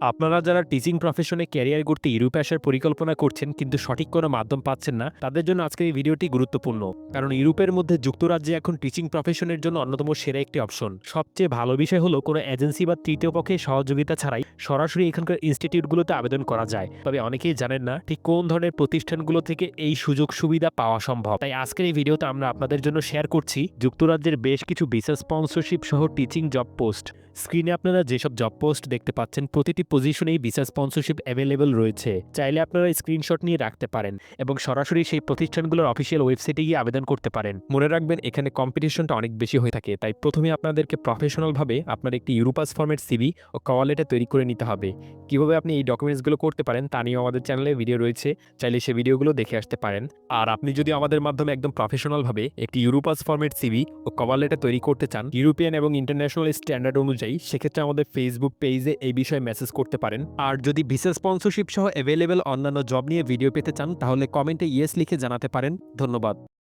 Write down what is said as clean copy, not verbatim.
আপনারা যারা টিচিং প্রফেশনে ক্যারিয়ার গড়তে ইউরোপে আসার পরিকল্পনা করছেন কিন্তু সঠিক কোনো মাধ্যম পাচ্ছেন না, তাদের জন্য আজকের এই ভিডিওটি গুরুত্বপূর্ণ। কারণ ইউরোপের মধ্যে যুক্তরাজ্যে এখন টিচিং প্রফেশনের জন্য অন্যতম সেরা একটি অপশন। সবচেয়ে ভালো বিষয় হলো কোনো এজেন্সি বা তৃতীয় পক্ষের সহযোগিতা ছাড়াই সরাসরি এখানকার ইনস্টিটিউটগুলোতে আবেদন করা যায়। তবে অনেকেই জানেন না ঠিক কোন ধরনের প্রতিষ্ঠানগুলো থেকে এই সুযোগ সুবিধা পাওয়া সম্ভব। তাই আজকের এই ভিডিওতে আমরা আপনাদের জন্য শেয়ার করছি যুক্তরাজ্যের বেশ কিছু ভিসা স্পন্সরশিপ সহ টিচিং জব পোস্ট। স্ক্রিনে আপনারা যেসব জব পোস্ট দেখতে পাচ্ছেন প্রতিটি পজিশনেই ভিসা স্পন্সরশিপ অ্যাভেলেবল রয়েছে। চাইলে আপনারা স্ক্রিনশট নিয়ে রাখতে পারেন এবং সরাসরি সেই প্রতিষ্ঠানগুলোর অফিসিয়াল ওয়েবসাইটে গিয়ে আবেদন করতে পারেন। মনে রাখবেন এখানে কম্পিটিশনটা অনেক বেশি হয়ে থাকে, তাই প্রথমে আপনাদেরকে প্রফেশনালভাবে আপনার একটি ইউরোপাস ফরম্যাট সিভি ও কভার লেটার তৈরি করে নিতে হবে। কিভাবে আপনি এই ডকুমেন্টসগুলো করতে পারেন তা নিয়েও আমাদের চ্যানেলে ভিডিও রয়েছে, চাইলে সেই ভিডিওগুলো দেখে আসতে পারেন। আর আপনি যদি আমাদের মাধ্যমে একদম প্রফেশনালভাবে একটি ইউরোপাস ফরম্যাট সিভি ও কভার লেটার তৈরি করতে চান ইউরোপিয়ান এবং ইন্টারন্যাশনাল স্ট্যান্ডার্ড অনুযায়ী, সেক্ষেত্রে আমাদের ফেসবুক পেজে এই বিষয়ে মেসেজ করতে পারেন। আর যদি ভিসা স্পন্সরশিপ সহ অ্যাভেলেবল অন্যান্য জব নিয়ে ভিডিও পেতে চান তাহলে কমেন্টে ইয়েস লিখে জানাতে পারেন। ধন্যবাদ।